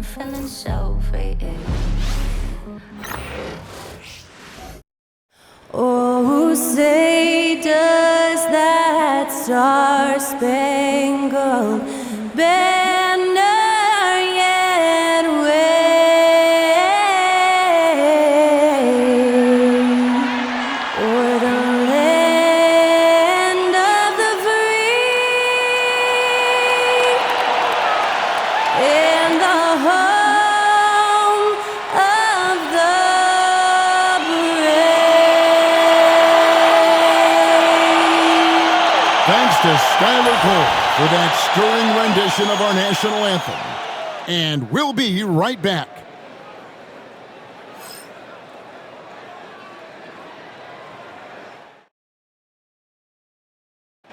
feeling so faded. Oh, say does that star-spangled banner yet wave o'er the land of the free and the home of the Thanks to Skylar Cole for that stirring rendition of our national anthem. And we'll be right back.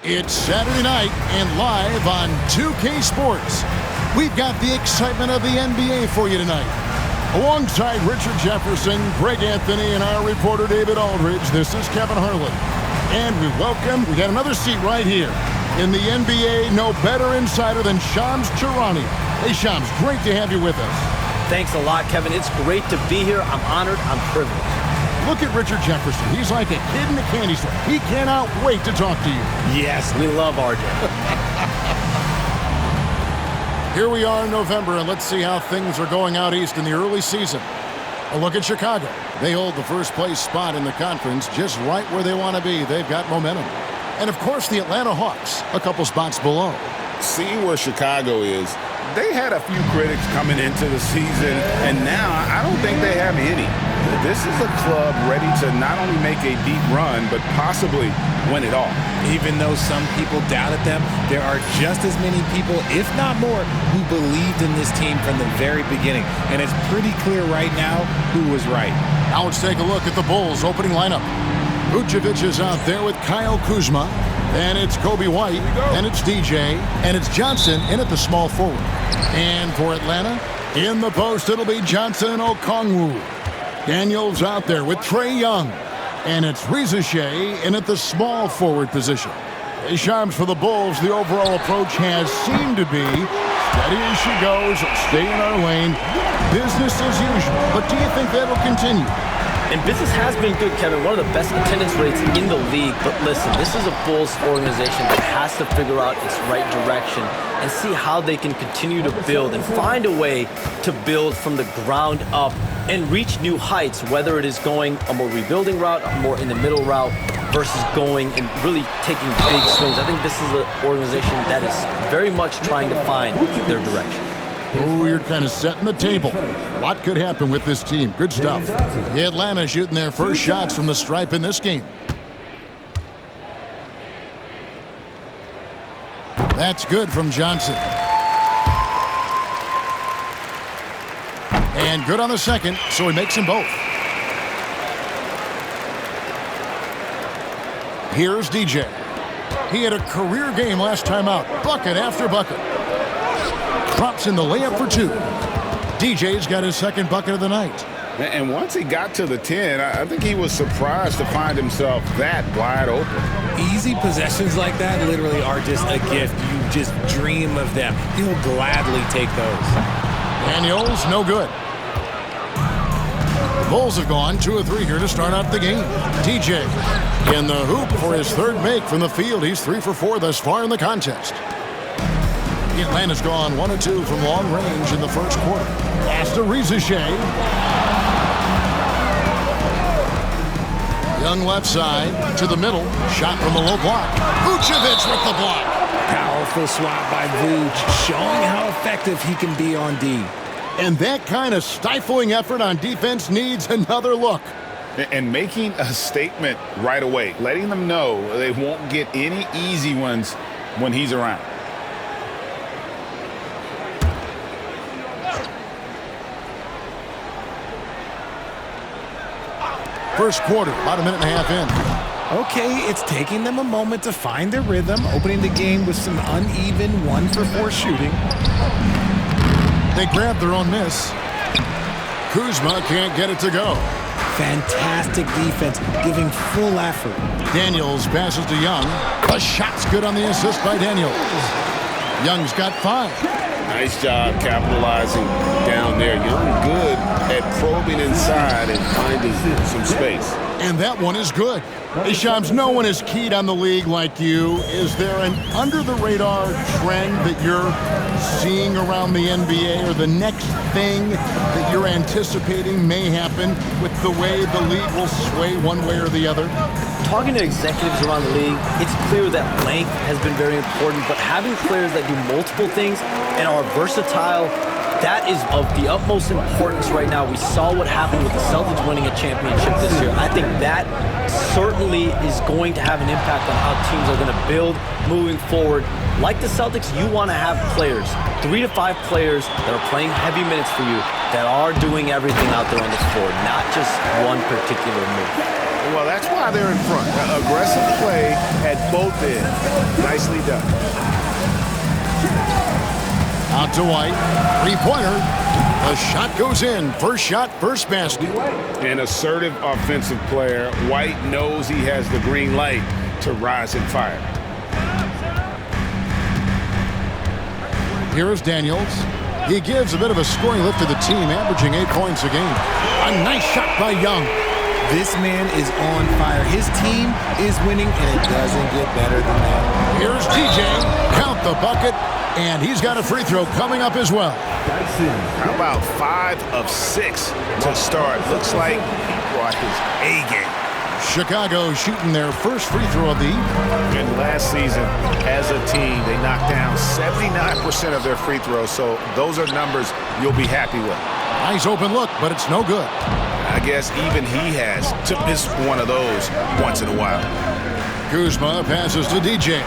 It's Saturday night and live on 2K Sports. We've got the excitement of the NBA for you tonight. Alongside Richard Jefferson, Greg Anthony, and our reporter David Aldridge, this is Kevin Harlan. And we got another seat right here in the NBA, no better insider than Shams Charania. Hey, Shams, great to have you with us. Thanks a lot, Kevin. It's great to be here. I'm honored. I'm privileged. Look at Richard Jefferson. He's like a kid in a candy store. He cannot wait to talk to you. Yes, we love RJ. Here we are in November, and let's see how things are going out east in the early season. A look at Chicago. They hold the first place spot in the conference just right where they want to be. They've got momentum. And, of course, the Atlanta Hawks, a couple spots below. Seeing where Chicago is, they had a few critics coming into the season, and now I don't think they have any. This is a club ready to not only make a deep run, but possibly win it all. Even though some people doubted them, there are just as many people, if not more, who believed in this team from the very beginning. And it's pretty clear right now who was right. Now let's take a look at the Bulls' opening lineup. Vucevic is out there with Kyle Kuzma. And it's Kobe White, and it's DJ, and it's Johnson in at the small forward. And for Atlanta, in the post, it'll be Johnson and Okongwu. Daniels out there with Trae Young. And it's Reza Shea in at the small forward position. Hey, Shams, for the Bulls, the overall approach has seemed to be steady as she goes, stay in our lane, business as usual. But do you think that'll continue? And business has been good, Kevin. One of the best attendance rates in the league. But listen, this is a Bulls organization that has to figure out its right direction and see how they can continue to build and find a way to build from the ground up and reach new heights, whether it is going a more rebuilding route, a more in the middle route, versus going and really taking big swings. I think this is an organization that is very much trying to find their direction. Oh, you're kind of setting the table. A lot could happen with this team. Good stuff. The Atlanta shooting their first shots from the stripe in this game. That's good from Johnson. And good on the second, so he makes them both. Here's DJ. He had a career game last time out. Bucket after bucket. Drops in the layup for two. DJ's got his second bucket of the night. And once he got to the 10, I think he was surprised to find himself that wide open. Easy possessions like that literally are just a gift. You just dream of them. He'll gladly take those. Daniels, no good. The Bulls have gone 2 of 3 here to start out the game. DJ in the hoop for his third make from the field. He's 3 for 4 thus far in the contest. Atlanta's gone 1 of 2 from long range in the first quarter. Pass to Reza Shea. Young left side to the middle. Shot from the low block. Vucevic with the block. Powerful swat by Vuce, showing how effective he can be on D. And that kind of stifling effort on defense needs another look. And making a statement right away, letting them know they won't get any easy ones when he's around. First quarter, about a minute and a half in. Okay, it's taking them a moment to find their rhythm, opening the game with some uneven 1 for 4 shooting. They grab their own miss. Kuzma can't get it to go. Fantastic defense, giving full effort. Daniels passes to Young. The shot's good on the assist by Daniels. Young's got 5. Nice job capitalizing down there. Young good at probing inside and finding some space. And that one is good. Hey, Shams, no one is keyed on the league like you. Is there an under-the-radar trend that you're seeing around the NBA, or the next thing that you're anticipating may happen with the way the league will sway one way or the other? Talking to executives around the league, it's clear that length has been very important, but having players that do multiple things and are versatile, that is of the utmost importance right now. We saw what happened with the Celtics winning a championship this year. I think that certainly is going to have an impact on how teams are going to build moving forward. Like the Celtics, you want to have players, 3 to 5 players that are playing heavy minutes for you, that are doing everything out there on the floor, not just one particular move. Well, that's why they're in front. Aggressive play at both ends. Nicely done. Out to White. 3-pointer. The shot goes in. First shot, first basket. An assertive offensive player. White knows he has the green light to rise and fire. Here is Daniels. He gives a bit of a scoring lift to the team, averaging 8 points a game. A nice shot by Young. This man is on fire. His team is winning, and it doesn't get better than that. Here's TJ. Count the bucket, and he's got a free throw coming up as well. How about 5 of 6 to start? Looks like he brought his A game. Chicago shooting their first free throw of the evening. And last season, as a team, they knocked down 79% of their free throws, so those are numbers you'll be happy with. Nice open look, but it's no good. I guess even he has to miss one of those once in a while. Kuzma passes to DJ.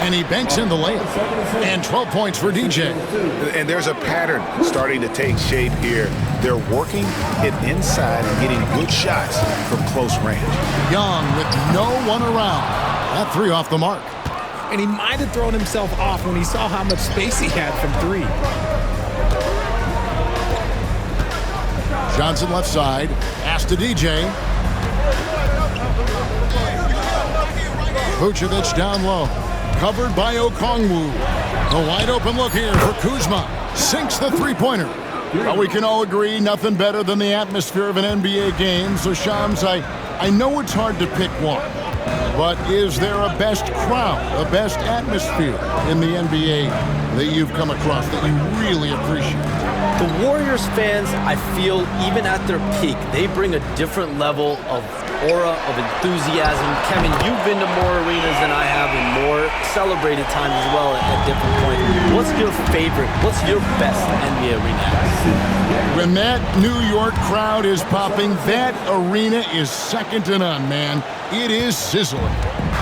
And he banks in the layup. And 12 points for DJ. And there's a pattern starting to take shape here. They're working it inside and getting good shots from close range. Young with no one around. That 3 off the mark. And he might have thrown himself off when he saw how much space he had from 3. Johnson left side. Pass to DJ. Vucevic down low. Covered by Okongwu. A wide open look here for Kuzma. Sinks the 3-pointer. Well, we can all agree nothing better than the atmosphere of an NBA game. So, Shams, I know it's hard to pick one. But is there a best crowd, a best atmosphere in the NBA that you've come across that you really appreciate? The Warriors fans, I feel, even at their peak, they bring a different level of aura, of enthusiasm. Kevin, you've been to more arenas than I have, and more celebrated times as well at different points. What's your favorite, what's your best NBA arena? When that New York crowd is popping, that arena is second to none, man. It is sizzling.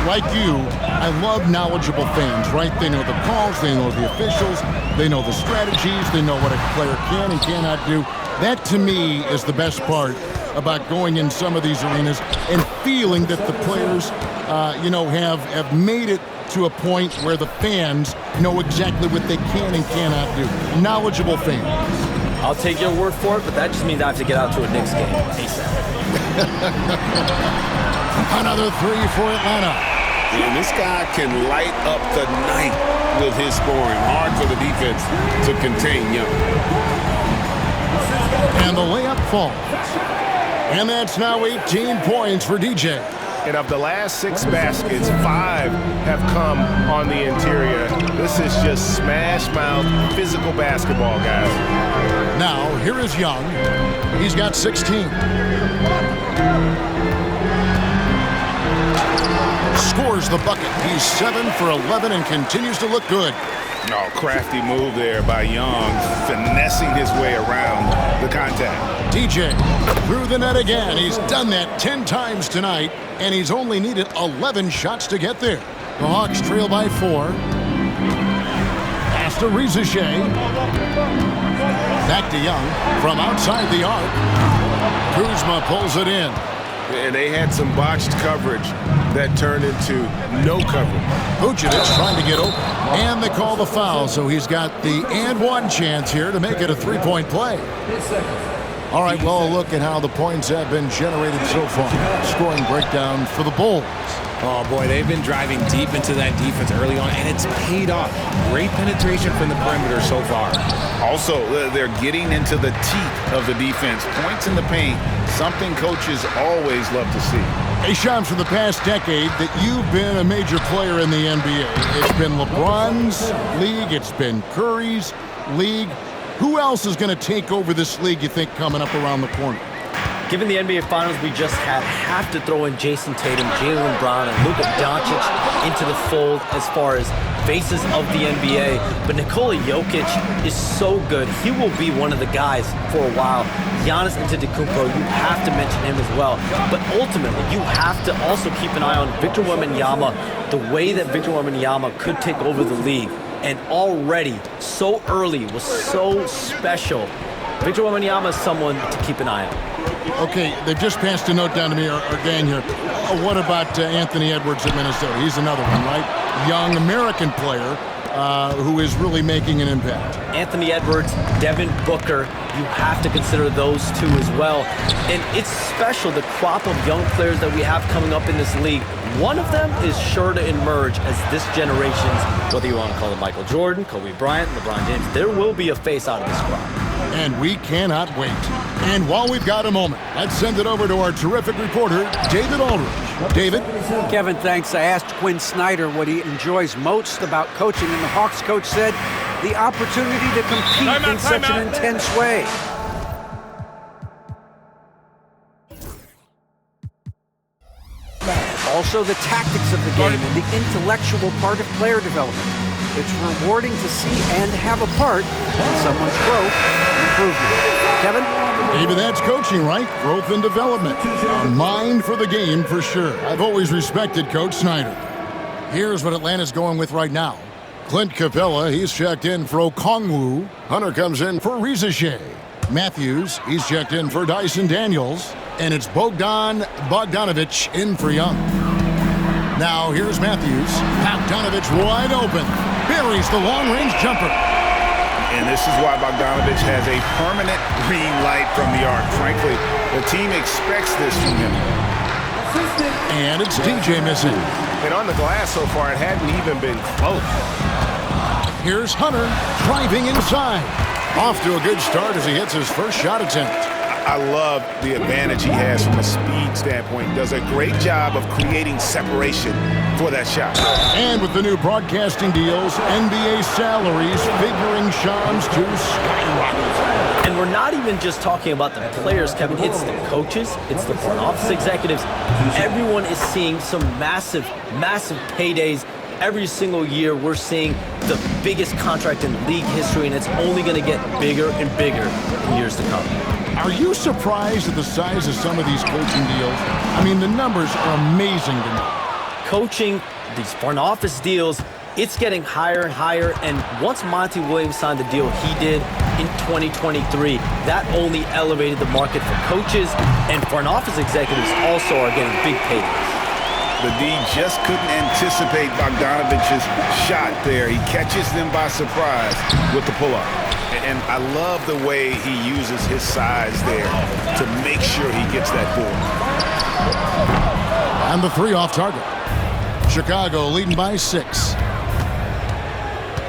Like you, I love knowledgeable fans, right? They know the calls, they know the officials, they know the strategies, they know what a player can and cannot do. That, to me, is the best part about going in some of these arenas and feeling that the players, have made it to a point where the fans know exactly what they can and cannot do. Knowledgeable fans. I'll take your word for it, but that just means I have to get out to a Knicks game ASAP. Another 3 for Atlanta. And this guy can light up the night with his scoring. Hard for the defense to contain Young. And the layup falls. And that's now 18 points for DJ. And of the last 6 baskets, 5 have come on the interior. This is just smash mouth physical basketball, guys. Now, here is Young. He's got 16. Scores the bucket. He's 7 for 11 and continues to look good. No, crafty move there by Young, finessing his way around the contact. DJ through the net again. He's done that 10 times tonight, and he's only needed 11 shots to get there. The Hawks trail by 4. Pass to Rizichet. Back to Young from outside the arc. Kuzma pulls it in. And they had some botched coverage that turned into no coverage. Vucevic trying to get open. And they call the foul, so he's got the and one chance here to make it a 3-point play. All right, well, look at how the points have been generated so far. Scoring breakdown for the Bulls. Oh, boy, they've been driving deep into that defense early on, and it's paid off. Great penetration from the perimeter so far. Also, they're getting into the teeth of the defense. Points in the paint, something coaches always love to see. Hey, Shams, for the past decade that you've been a major player in the NBA, it's been LeBron's league, it's been Curry's league. Who else is going to take over this league, you think, coming up around the corner? Given the NBA Finals we just had, have to throw in Jason Tatum, Jaylen Brown, and Luka Doncic into the fold as far as faces of the NBA. But Nikola Jokic is so good. He will be one of the guys for a while. Giannis Antetokounmpo, you have to mention him as well. But ultimately, you have to also keep an eye on Victor Wembanyama, the way that Victor Wembanyama could take over the league. And already, so early, was so special. Victor Wembanyama is someone to keep an eye on. Okay, they've just passed a note down to me, our gang here. What about Anthony Edwards at Minnesota? He's another one, right? Young American player who is really making an impact. Anthony Edwards, Devin Booker, you have to consider those two as well. And it's special, the crop of young players that we have coming up in this league. One of them is sure to emerge as this generation's, whether you want to call him Michael Jordan, Kobe Bryant, LeBron James, there will be a face out of this crop. And we cannot wait. And while we've got a moment, let's send it over to our terrific reporter, David Aldridge. David? Kevin, thanks. I asked Quinn Snyder what he enjoys most about coaching, and the Hawks coach said the opportunity to compete in such an intense way. Also, the tactics of the game and the intellectual part of player development. It's rewarding to see and have a part in someone's growth and improvement. Kevin? Maybe that's coaching, right? Growth and development. A mind for the game, for sure. I've always respected Coach Snyder. Here's what Atlanta's going with right now. Clint Capella, he's checked in for Okongwu. Hunter comes in for Rizache. Matthews, he's checked in for Dyson Daniels. And it's Bogdan Bogdanovic in for Young. Now here's Matthews. Bogdanovic wide open. Buries the long-range jumper. And this is why Bogdanovic has a permanent green light from the arc. Frankly, the team expects this from him. And it's DJ missing. And on the glass so far, it hadn't even been close. Here's Hunter driving inside. Off to a good start as he hits his first shot attempt. I love the advantage he has from a speed standpoint. He does a great job of creating separation for that shot. And with the new broadcasting deals, NBA salaries figuring Shams to skyrocket. And we're not even just talking about the players, Kevin. It's the coaches, it's the front office executives. Everyone is seeing some massive, massive paydays. Every single year, we're seeing the biggest contract in league history, and it's only going to get bigger and bigger in years to come. Are you surprised at the size of some of these coaching deals? I mean, the numbers are amazing to me. Coaching, these front office deals, it's getting higher and higher. And once Monty Williams signed the deal he did in 2023, that only elevated the market for coaches, and front office executives also are getting big paydays. The D just couldn't anticipate Bogdanovic's shot there. He catches them by surprise with the pull-up. And I love the way he uses his size there to make sure he gets that board. And the three off target. Chicago leading by 6.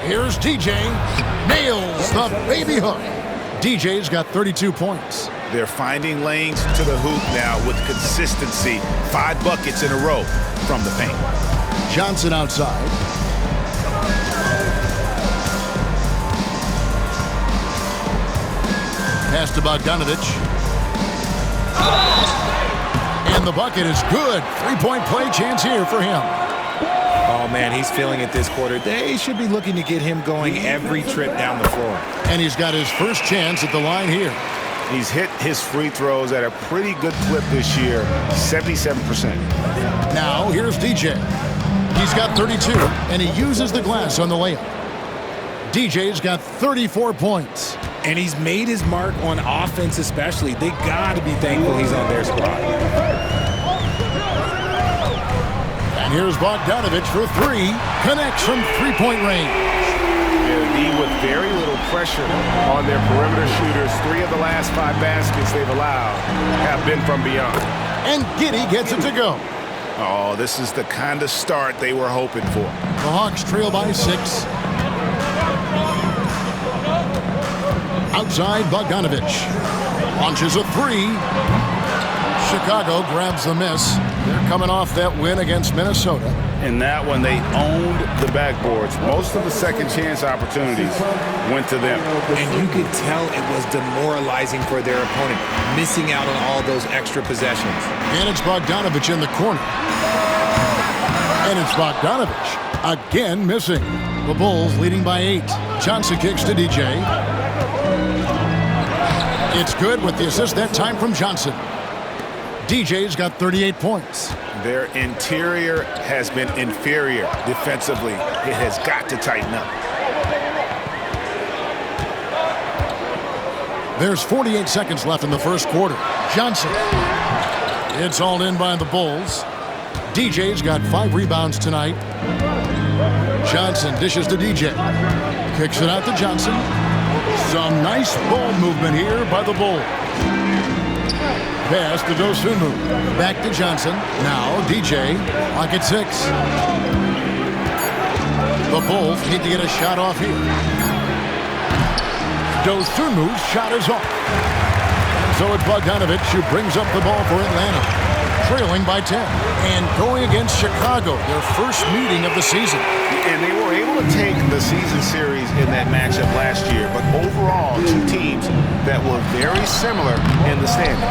Here's DJ. Nails the baby hook. DJ's got 32 points. They're finding lanes to the hoop now with consistency. 5 buckets in a row from the paint. Johnson outside. Pass to Bogdanovic. And the bucket is good. 3-point play chance here for him. Oh, man, he's feeling it this quarter. They should be looking to get him going every trip down the floor. And he's got his first chance at the line here. He's hit his free throws at a pretty good clip this year, 77%. Now, here's DJ. He's got 32, and he uses the glass on the layup. DJ's got 34 points. And he's made his mark on offense especially. They got to be thankful he's on their squad. And here's Bogdanovic for 3. Connects from 3-point range. D with very little pressure on their perimeter shooters. 3 of the last 5 baskets they've allowed have been from beyond. And Giddey gets it to go. Oh, this is the kind of start they were hoping for. The Hawks trail by 6. Outside, Bogdanovich launches a 3. Chicago grabs the miss. They're coming off that win against Minnesota. In that one, they owned the backboards. Most of the second chance opportunities went to them. And you could tell it was demoralizing for their opponent, missing out on all those extra possessions. And it's Bogdanovich in the corner. And it's Bogdanovich again missing. The Bulls leading by 8. Johnson kicks to DJ. It's good with the assist that time from Johnson. DJ's got 38 points. Their interior has been inferior defensively. It has got to tighten up. There's 48 seconds left in the first quarter. Johnson. It's all in by the Bulls. DJ's got 5 rebounds tonight. Johnson dishes to DJ. Kicks it out to Johnson. Some nice ball movement here by the Bulls. Pass to Dosunmu. Back to Johnson. Now DJ. Clock at 6. The Bulls need to get a shot off here. Dosunmu's shot is off. So it's Bogdanovich who brings up the ball for Atlanta. Trailing by 10. And going against Chicago, their first meeting of the season. And they were able to take the season series in that matchup last year, but overall, 2 teams that were very similar in the standing.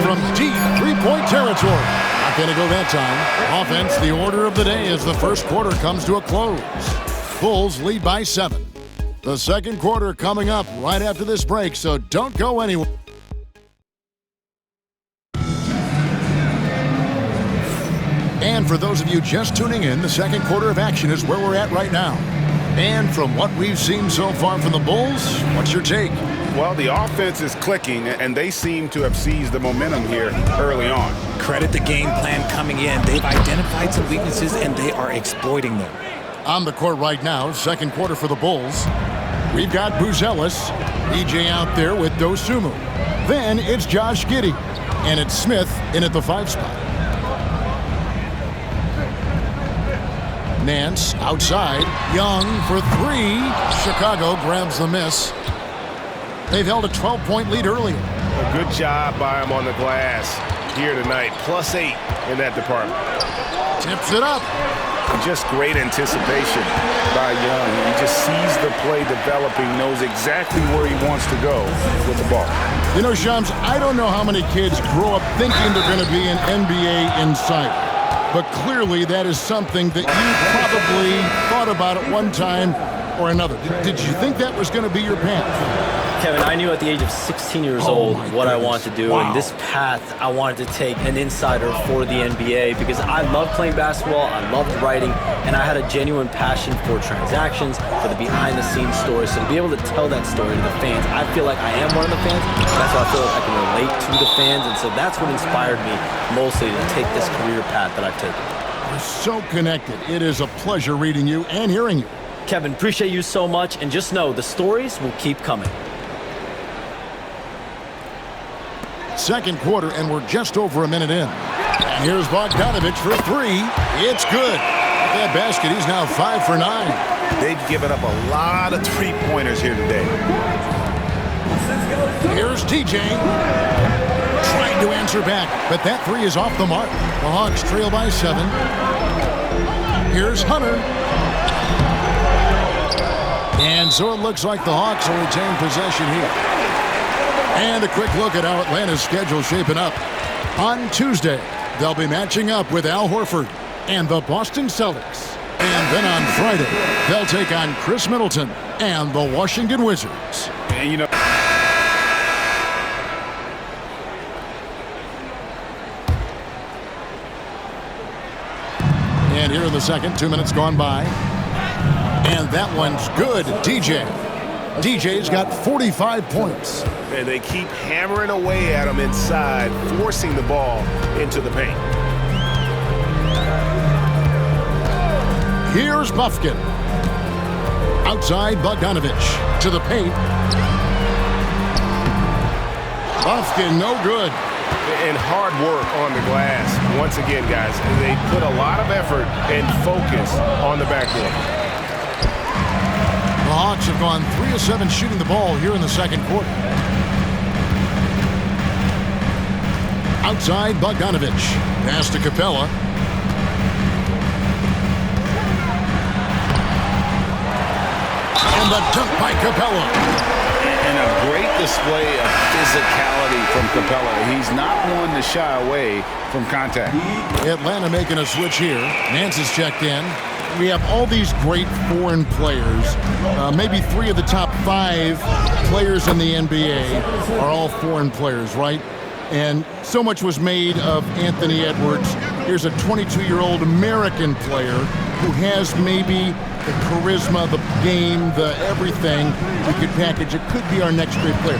From deep 3-point territory. Not going to go that time. Offense, the order of the day as the first quarter comes to a close. Bulls lead by 7. The second quarter coming up right after this break, so don't go anywhere. And for those of you just tuning in, the second quarter of action is where we're at right now. And from what we've seen so far from the Bulls, what's your take? Well, the offense is clicking, and they seem to have seized the momentum here early on. Credit the game plan coming in. They've identified some weaknesses, and they are exploiting them. On the court right now, second quarter for the Bulls. We've got Buzelis, EJ out there with Dosunmu. Then it's Josh Giddey, and it's Smith in at the 5 spot. Nance outside. Young for 3. Chicago grabs the miss. They've held a 12-point lead earlier. A good job by him on the glass here tonight. +8 in that department. Tips it up. Just great anticipation by Young. He just sees the play developing, knows exactly where he wants to go with the ball. You know, Shams, I don't know how many kids grow up thinking they're going to be an NBA insider. But clearly that is something that you probably thought about at one time or another. Did you think that was going to be your path? Kevin, I knew at the age of 16 years old what I wanted to do, and this path I wanted to take an insider for the NBA because I loved playing basketball, I loved writing, and I had a genuine passion for transactions, for the behind-the-scenes stories. So to be able to tell that story to the fans, I feel like I am one of the fans. That's why I feel like I can relate to the fans, and so that's what inspired me mostly to take this career path that I've taken. You're so connected. It is a pleasure reading you and hearing you. Kevin, appreciate you so much, and just know the stories will keep coming. Second quarter, and we're just over a minute in. And here's Bogdanovich for 3. It's good. With that basket, he's now 5 for 9. They've given up a lot of 3-pointers here today. Here's TJ. Trying to answer back, but that 3 is off the mark. The Hawks trail by 7. Here's Hunter. And so it looks like the Hawks will retain possession here. And a quick look at how Atlanta's schedule shaping up. On Tuesday, they'll be matching up with Al Horford and the Boston Celtics. And then on Friday, they'll take on Chris Middleton and the Washington Wizards. And you know, and here in the second, 2 minutes gone by. And that one's good, DJ. DJ's got 45 points. And they keep hammering away at him inside, forcing the ball into the paint. Here's Buffkin. Outside, Bogdanovich to the paint. Buffkin, no good. and hard work on the glass. Once again, guys, they put a lot of effort and focus on the backboard. The Hawks have gone 3 of 7 shooting the ball here in the second quarter. Outside, Bogdanovich. Pass to Capella. And the dunk by Capella. And a great display of physicality from Capella. He's not one to shy away from contact. Atlanta making a switch here. Nance is checked in. We have all these great foreign players. Maybe 3 of the top 5 players in the NBA are all foreign players, right? And so much was made of Anthony Edwards. Here's a 22-year-old American player who has maybe the charisma, the game, the everything we could package. It could be our next great player.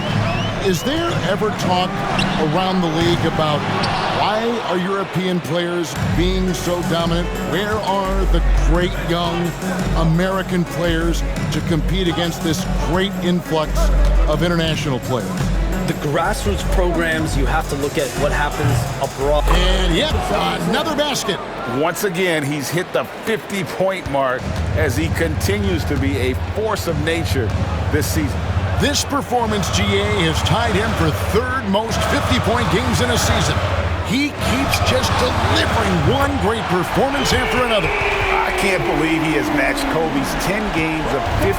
Is there ever talk around the league about why are European players being so dominant? Where are the great young American players to compete against this great influx of international players? The grassroots programs, you have to look at what happens abroad. And yep, another basket. Once again, he's hit the 50-point mark as he continues to be a force of nature this season. This performance, GA, has tied him for 3rd most 50-point games in a season. He keeps just delivering one great performance after another. I can't believe he has matched Kobe's 10 games of 50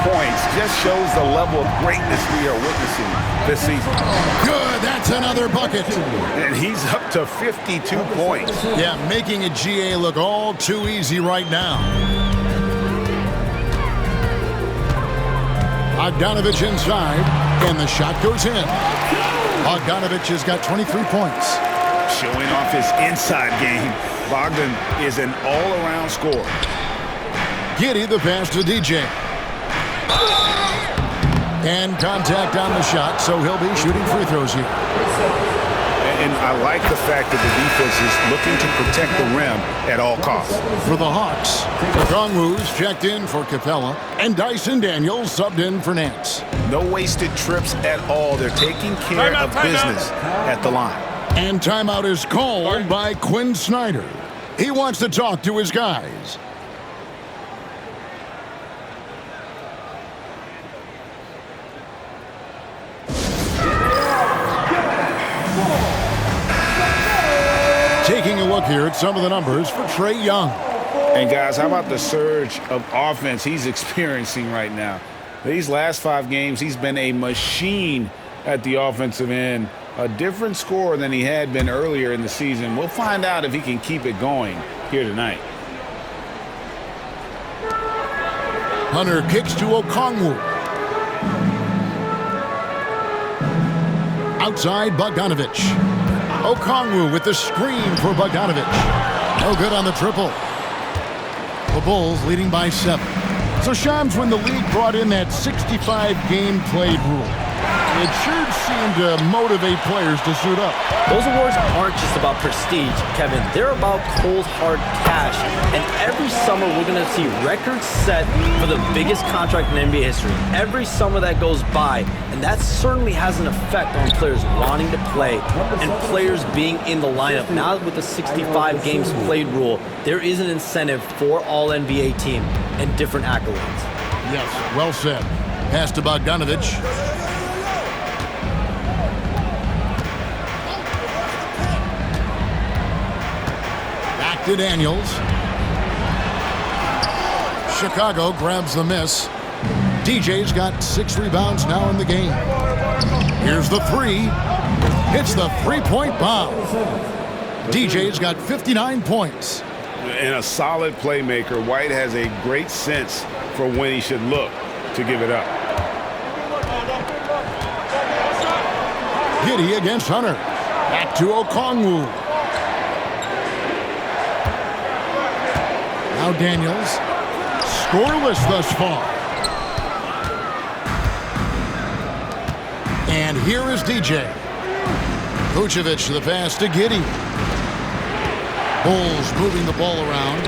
points. Just shows the level of greatness we are witnessing this season. Good, that's another bucket. And he's up to 52 points. Yeah, making a GA look all too easy right now. Bogdanovich inside, and the shot goes in. Bogdanovich has got 23 points. Showing off his inside game, Bogdan is an all-around scorer. Giddey the pass to DJ. And contact on the shot, so he'll be shooting free throws here. And I like the fact that the defense is looking to protect the rim at all costs. For the Hawks, Okongwu's checked in for Capella, and Dyson Daniels subbed in for Nance. No wasted trips at all. They're taking care of business at the line. And timeout is called by Quinn Snyder. He wants to talk to his guys. Taking a look here at some of the numbers for Trae Young. And guys, how about the surge of offense he's experiencing right now? These last 5 games, he's been a machine at the offensive end. A different scorer than he had been earlier in the season. We'll find out if he can keep it going here tonight. Hunter kicks to Okongwu. Outside, Bogdanovich. Okongwu with the screen for Bogdanovich. No good on the triple. The Bulls leading by 7. So, Shams, when the league brought in that 65-game played rule, it sure seemed to motivate players to suit up. Those awards aren't just about prestige, Kevin. They're about cold, hard cash. And every summer, we're going to see records set for the biggest contract in NBA history. Every summer that goes by. And that certainly has an effect on players wanting to play and players being in the lineup. Now with the 65 games played rule, there is an incentive for all NBA team and different accolades. Yes, well said. Pass to Bogdanovich. Back to Daniels. Chicago grabs the miss. DJ's got 6 rebounds now in the game. Here's the 3. Hits the 3-point bomb. DJ's got 59 points. And a solid playmaker, White has a great sense for when he should look to give it up. Giddey against Hunter. Back to Okongwu. Now Daniels. Scoreless thus far. And here is DJ. Vucevic the pass to Giddey. Bulls moving the ball around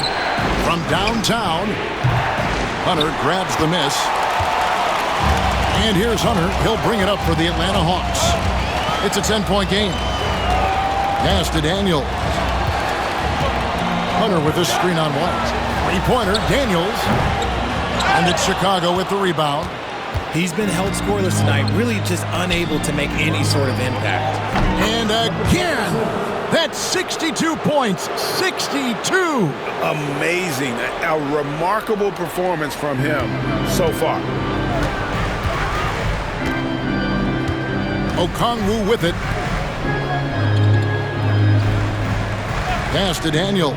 from downtown. Hunter grabs the miss. And here's Hunter. He'll bring it up for the Atlanta Hawks. It's a 10-point game. Pass to Daniels. Hunter with a screen on White. Three-pointer, Daniels. And it's Chicago with the rebound. He's been held scoreless tonight, really just unable to make any sort of impact. And again, that's 62 points. 62. Amazing. A remarkable performance from him so far. Okongwu with it. Pass to Daniels.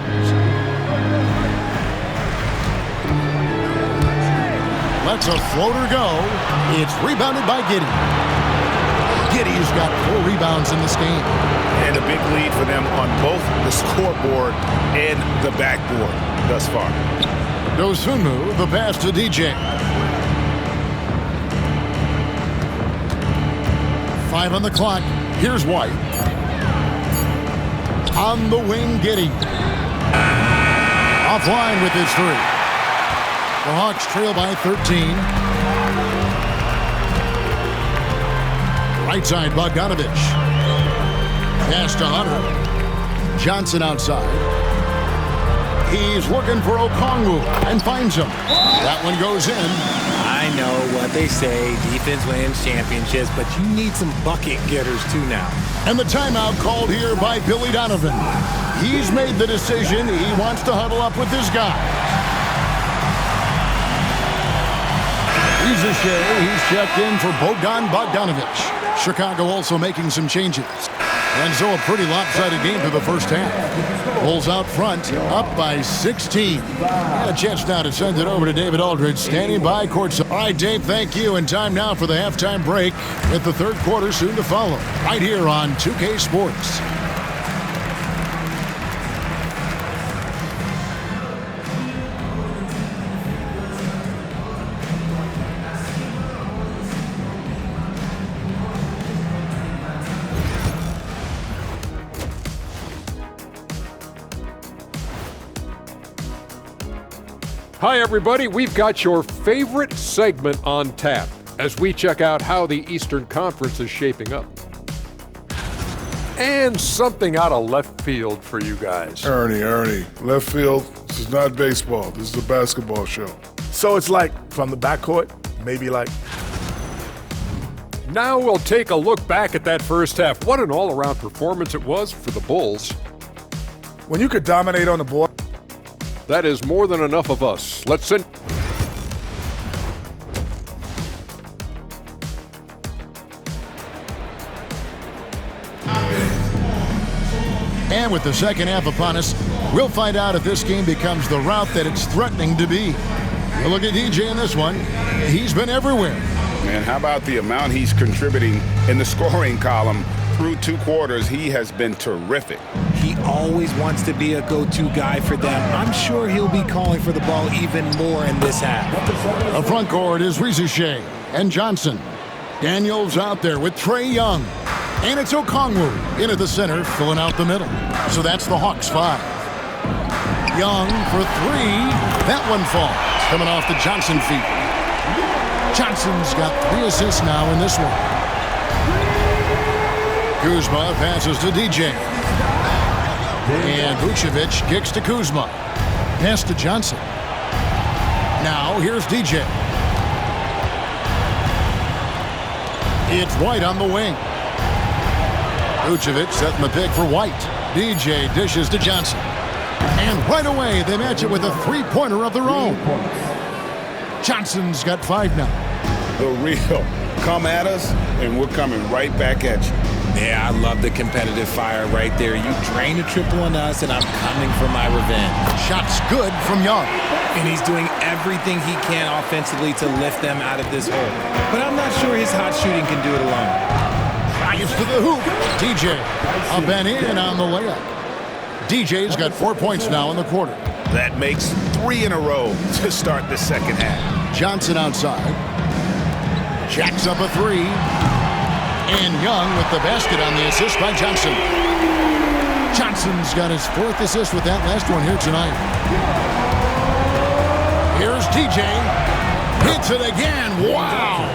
Lets a floater go. It's rebounded by Giddey. Giddey's got 4 rebounds in this game. And a big lead for them on both the scoreboard and the backboard thus far. Dosunmu, the pass to DJ. 5 on the clock. Here's White. On the wing, Giddey. Offline with his 3. The Hawks trail by 13. Right side, Bogdanovich. Pass to Hunter. Johnson outside. He's looking for Okongwu and finds him. That one goes in. I know what they say, defense wins championships, but you need some bucket getters too now. And the timeout called here by Billy Donovan. He's made the decision. He wants to huddle up with his guy. He's checked in for Bogdanovich. Chicago also making some changes. And so a pretty lopsided game for the first half. Bulls out front, up by 16. A chance now to send it over to David Aldridge, standing by courtside. All right, Dave, thank you. And time now for the halftime break, with the third quarter soon to follow, right here on 2K Sports. Hi, everybody. We've got your favorite segment on tap as we check out how the Eastern Conference is shaping up. And something out of left field for you guys. Ernie, left field, this is not baseball. This is a basketball show. So it's like from the backcourt, maybe like. Now we'll take a look back at that first half. What an all-around performance it was for the Bulls. When you could dominate on the board. That is more than enough of us. Let's send. And with the second half upon us, we'll find out if this game becomes the route that it's threatening to be. We'll look at DJ in this one. He's been everywhere. Man, how about the amount he's contributing in the scoring column? Through 2 quarters, he has been terrific. He always wants to be a go-to guy for them. I'm sure he'll be calling for the ball even more in this half. The front court is Rizuche and Johnson. Daniels out there with Trae Young. And it's Okongwu into the center, filling out the middle. So that's the Hawks 5. Young for 3. That one falls, coming off the Johnson feet. Johnson's got 3 assists now in this one. Kuzma passes to DJ. And Vucevic kicks to Kuzma. Pass to Johnson. Now here's DJ. It's White on the wing. Vucevic setting the pick for White. DJ dishes to Johnson. And right away they match it with a 3-pointer of their own. Johnson's got 5 now. The real come at us, and we're coming right back at you. Yeah, I love the competitive fire right there. You drain a triple on us, and I'm coming for my revenge. Shot's good from Young. And he's doing everything he can offensively to lift them out of this hole. But I'm not sure his hot shooting can do it alone. Drives to the hoop. DJ up and in on the layup. DJ's got 4 points now in the quarter. That makes 3 in a row to start the second half. Johnson outside. Jacks up a 3. And Young with the basket on the assist by Johnson. Johnson's got his 4th assist with that last one here tonight. Here's DJ. Hits it again. Wow.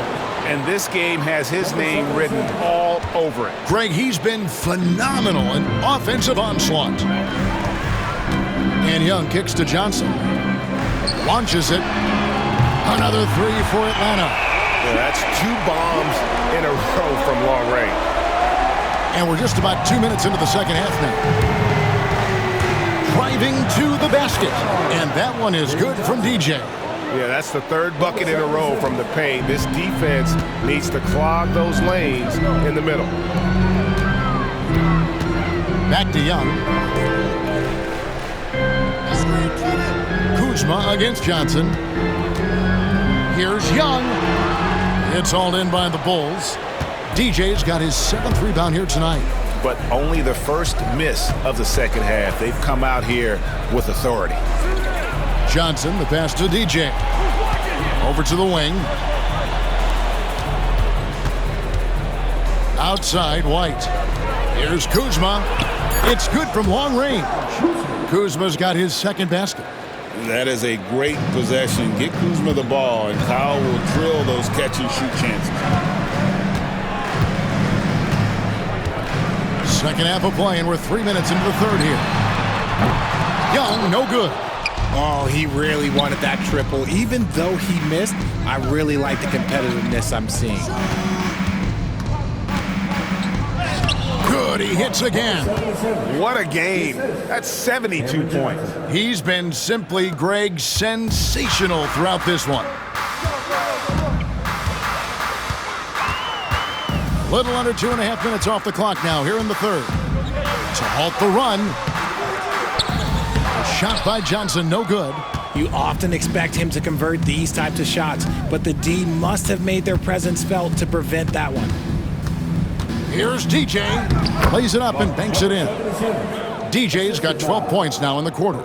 and this game has his name written all over it. Greg, he's been phenomenal in offensive onslaught. And Young kicks to Johnson. Launches it. Another three for Atlanta. Yeah, that's 2 bombs in a row from long range. And we're just about 2 minutes into the second half now. Driving to the basket. And that one is good from DJ. Yeah, that's the 3rd bucket in a row from the paint. This defense needs to clog those lanes in the middle. Back to Young. Kuzma against Johnson. Here's Young. It's all in by the Bulls. DJ's got his 7th rebound here tonight. But only the first miss of the second half. They've come out here with authority. Johnson, the pass to DJ. Over to the wing. Outside, White. Here's Kuzma. It's good from long range. Kuzma's got his 2nd basket. That is a great possession. Get Kuzma the ball, and Kyle will drill those catch-and-shoot chances. Second half of play, and we're 3 minutes into the third here. Young, no good. Oh, he really wanted that triple. Even though he missed, I really like the competitiveness I'm seeing. Good, he hits again. What a game. That's 72 points. He's been simply, Greg, sensational throughout this one. Little under 2.5 minutes off the clock now here in the third. To halt the run. A shot by Johnson, no good. You often expect him to convert these types of shots, but the D must have made their presence felt to prevent that one. Here's DJ. Plays it up and banks it in. DJ's got 12 points now in the quarter.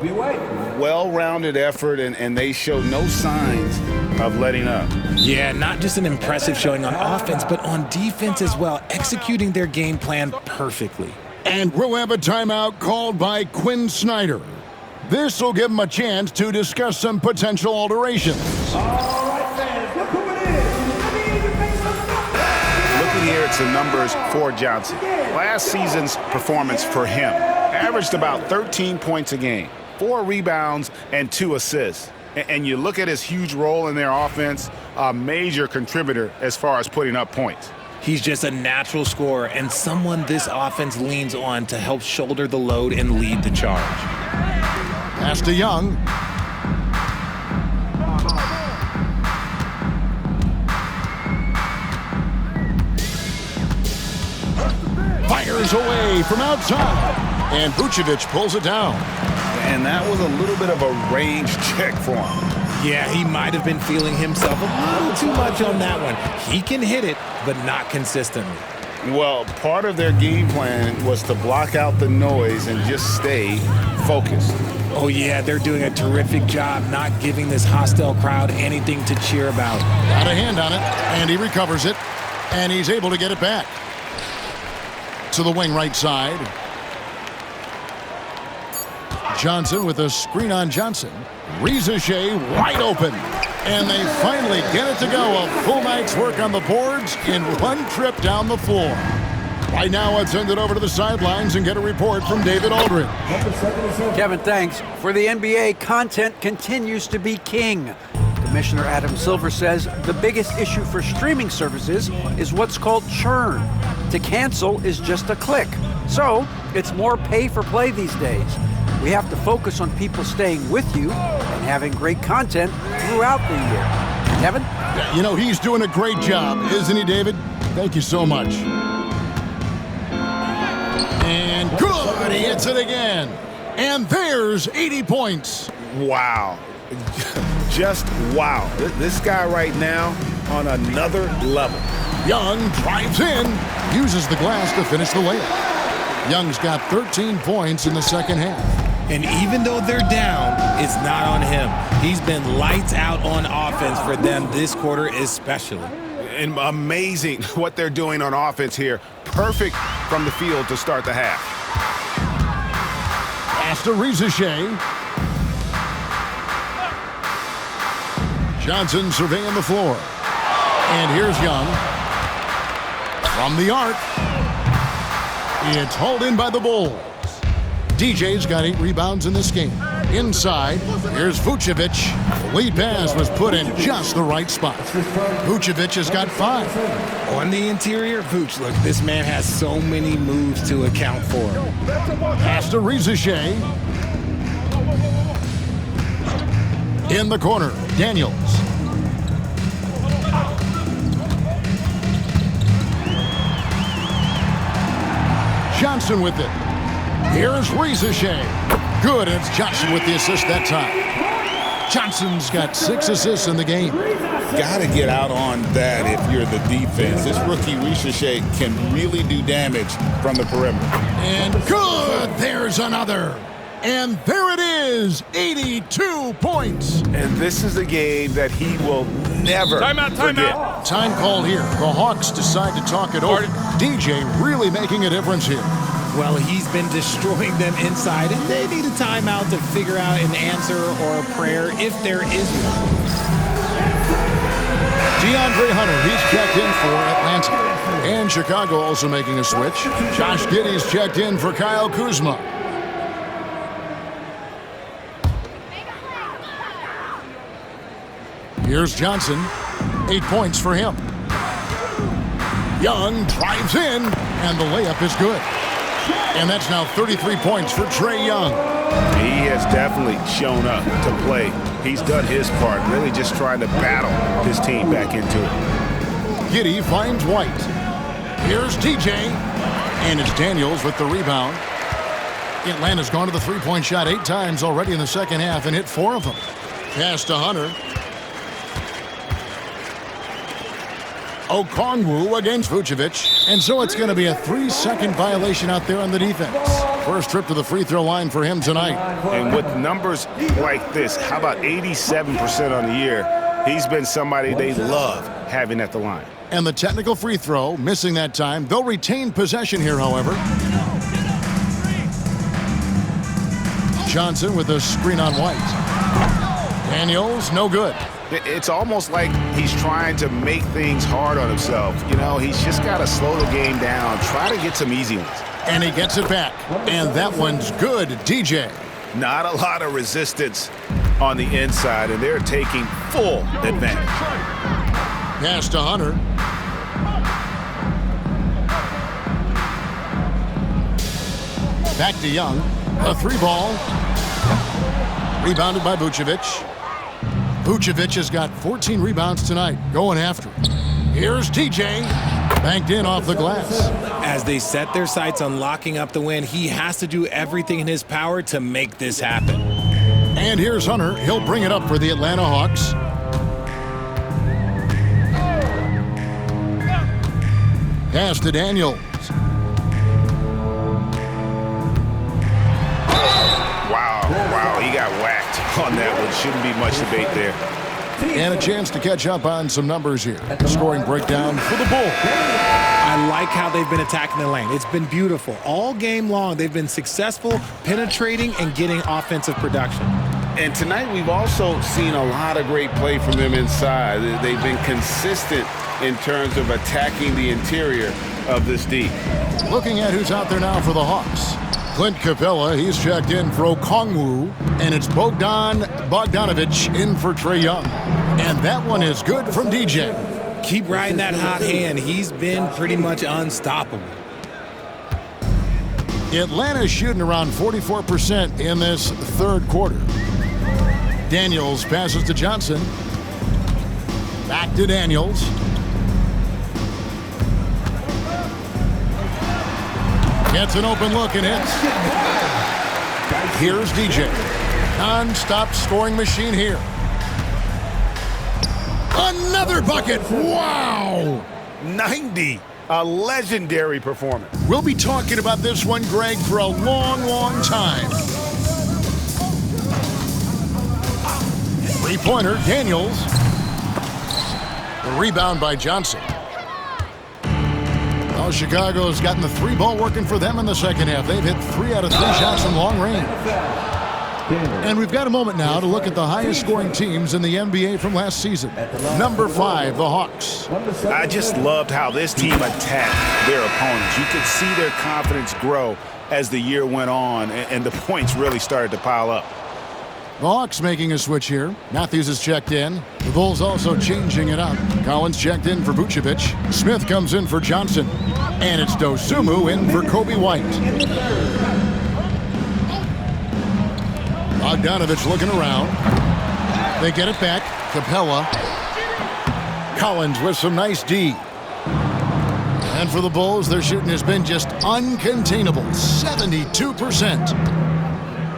Well-rounded effort, and they show no signs of letting up. Yeah, not just an impressive showing on offense, but on defense as well, executing their game plan perfectly. And we'll have a timeout called by Quinn Snyder. This will give him a chance to discuss some potential alterations. Looking here at some numbers for Johnson. Last season's performance for him averaged about 13 points a game, 4 rebounds, and 2 assists. And you look at his huge role in their offense, a major contributor as far as putting up points. He's just a natural scorer and someone this offense leans on to help shoulder the load and lead the charge. Pass to Young. Fires away from outside. And Vucevic pulls it down. And that was a little bit of a range check for him. Yeah, he might have been feeling himself a little too much on that one. He can hit it, but not consistently. Well, part of their game plan was to block out the noise and just stay focused. Oh, yeah, they're doing a terrific job not giving this hostile crowd anything to cheer about. Got a hand on it, and he recovers it, and he's able to get it back. To the wing right side. Johnson with a screen on Johnson. Rizachet wide open. And they finally get it to go. A full night's work on the boards in one trip down the floor. Right now, let's send it over to the sidelines and get a report from David Aldridge. Kevin, thanks. For the NBA, content continues to be king. Commissioner Adam Silver says the biggest issue for streaming services is what's called churn. To cancel is just a click. So it's more pay for play these days. We have to focus on people staying with you and having great content throughout the year. Kevin? Yeah, you know, he's doing a great job, isn't he, David? Thank you so much. And good, he hits it again. And there's 80 points. Wow. Just wow. This guy right now on another level. Young drives in, uses the glass to finish the layup. Young's got 13 points in the second half. And even though they're down, it's not on him. He's been lights out on offense for them this quarter especially. And amazing what they're doing on offense here. Perfect from the field to start the half. Pass to Rizachet. Johnson surveying the floor. And here's Young. From the arc. It's hauled in by the Bulls. DJ's got 8 rebounds in this game. Inside, here's Vucevic. The lead pass was put in just the right spot. Vucevic has got 5. On the interior, Vooch, look, this man has so many moves to account for. Pass to Rizachet. In the corner, Daniels. Johnson with it. Here's Rizachet. Good, and it's Johnson with the assist that time. Johnson's got 6 assists in the game. Got to get out on that if you're the defense. This rookie Rizachet can really do damage from the perimeter. And good, there's another. And there it is, 82 points. And this is a game that he will never forget. Time called here. The Hawks decide to talk it over. DJ really making a difference here. Well, he's been destroying them inside, and they need a timeout to figure out an answer or a prayer if there is one. DeAndre Hunter, he's checked in for Atlanta. And Chicago also making a switch. Josh Giddey's checked in for Kyle Kuzma. Here's Johnson. 8 points for him. Young drives in, and the layup is good. And that's now 33 points for Trae Young. He has definitely shown up to play. He's done his part, really just trying to battle his team back into it. Giddey finds White. Here's TJ. And it's Daniels with the rebound. Atlanta's gone to the three-point shot 8 times already in the second half and hit 4 of them. Pass to Hunter. Okongwu against Vucevic. And so it's going to be a 3-second violation out there on the defense. First trip to the free throw line for him tonight. And with numbers like this, how about 87% on the year? He's been somebody they love having at the line. And the technical free throw, missing that time. They'll retain possession here, however. Johnson with a screen on White. Daniels, no good. It's almost like he's trying to make things hard on himself. You know, he's just got to slow the game down, try to get some easy ones. And he gets it back. And that one's good, DJ. Not a lot of resistance on the inside, and they're taking full advantage. Pass to Hunter. Back to Young. A 3-ball. Rebounded by Vucevic. Vucevic has got 14 rebounds tonight, going after it. Here's TJ, banked in off the glass. As they set their sights on locking up the win, he has to do everything in his power to make this happen. And here's Hunter. He'll bring it up for the Atlanta Hawks. Pass to Daniels. Wow, he got whacked on that one. Shouldn't be much debate there. And a chance to catch up on some numbers here. Scoring breakdown for the Bulls. I like how they've been attacking the lane. It's been beautiful. All game long, they've been successful penetrating and getting offensive production. And tonight we've also seen a lot of great play from them inside. They've been consistent in terms of attacking the interior of this D. Looking at who's out there now for the Hawks. Clint Capella, he's checked in for Okongwu, and it's Bogdanovic in for Trae Young. And that one is good from DJ. Keep riding that hot hand. He's been pretty much unstoppable. Atlanta's shooting around 44% in this third quarter. Daniels passes to Johnson. Back to Daniels. Gets an open look and hits. Here's DJ. Non-stop scoring machine here. Another bucket. Wow. 90. A legendary performance. We'll be talking about this one, Greg, for a long, long time. Three-pointer, Daniels. The rebound by Johnson. Well, Chicago's gotten the 3-ball working for them in the second half. They've hit 3 out of 3 shots from long range. And we've got a moment now to look at the highest scoring teams in the NBA from last season. Number 5, the Hawks. I just loved how this team attacked their opponents. You could see their confidence grow as the year went on, and the points really started to pile up. The Hawks making a switch here. Matthews is checked in. The Bulls also changing it up. Collins checked in for Vucevic. Smith comes in for Johnson. And it's Dosunmu in for Kobe White. Bogdanovich looking around. They get it back. Capella. Collins with some nice D. And for the Bulls, their shooting has been just uncontainable. 72%.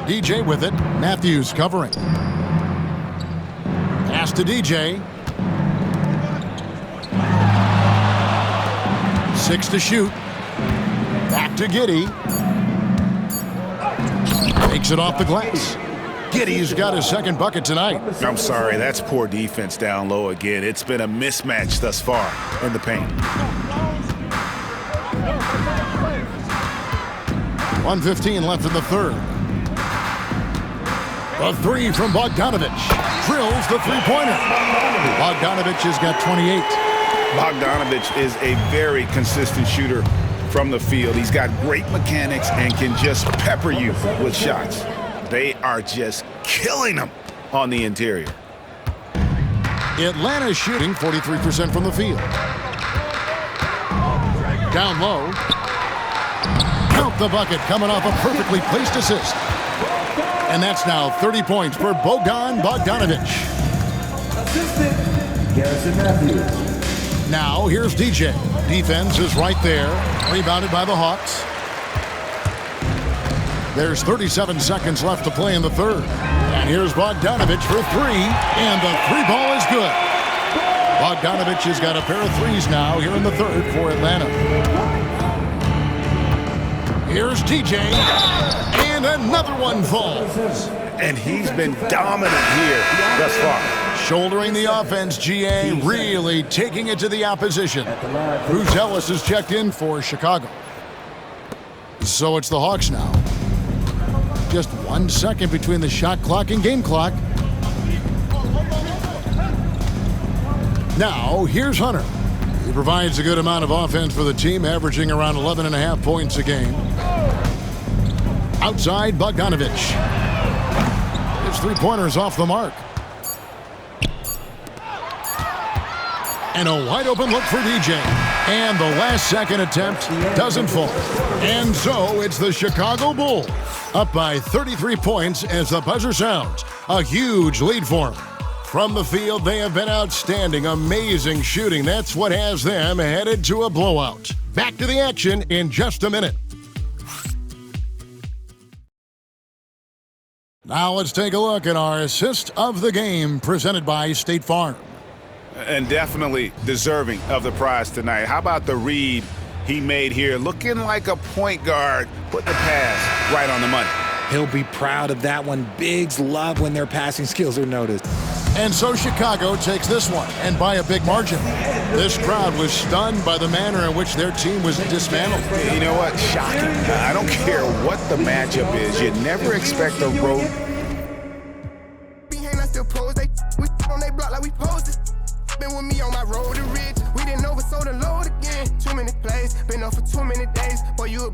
DJ with it. Matthews covering. Pass to DJ. 6 to shoot. Back to Giddey. Takes it off the glass. Giddey's got his second bucket tonight. I'm sorry, that's poor defense down low again. It's been a mismatch thus far in the paint. 1:15 left in the third. A 3 from Bogdanovich. Drills the three-pointer. Bogdanovich has got 28. Bogdanovich is a very consistent shooter from the field. He's got great mechanics and can just pepper you with shots. They are just killing him on the interior. Atlanta shooting 43% from the field. Down low. Count the bucket coming off a perfectly placed assist. And that's now 30 points for Bogdanovich. Garrison Matthews. Now here's DJ. Defense is right there. Rebounded by the Hawks. There's 37 seconds left to play in the third. And here's Bogdanovich for 3. And the 3-ball is good. Bogdanovich has got a pair of threes now here in the third for Atlanta. Here's DJ. And another one falls. And he's been dominant here thus far. Shouldering the offense, GA really taking it to the opposition. Bruce Ellis is checked in for Chicago. So it's the Hawks now. Just 1 second between the shot clock and game clock. Now, here's Hunter. He provides a good amount of offense for the team, averaging around 11.5 points a game. Outside, Bogdanovich. His three-pointer is off the mark. And a wide-open look for DJ. And the last-second attempt doesn't fall. And so it's the Chicago Bulls up by 33 points as the buzzer sounds. A huge lead for them. From the field, they have been outstanding. Amazing shooting. That's what has them headed to a blowout. Back to the action in just a minute. Now let's take a look at our assist of the game presented by State Farm. And definitely deserving of the prize tonight. How about the read he made here? Looking like a point guard, putting the pass right on the money. He'll be proud of that one. Bigs love when their passing skills are noticed. And so Chicago takes this one, and by a big margin. This crowd was stunned by the manner in which their team was dismantled. You know what? Shocking. I don't care what the matchup is. You never expect a road. Been with me on my road to rich. We didn't oversold the load again. Too many plays, been up for too many days. Boy, you a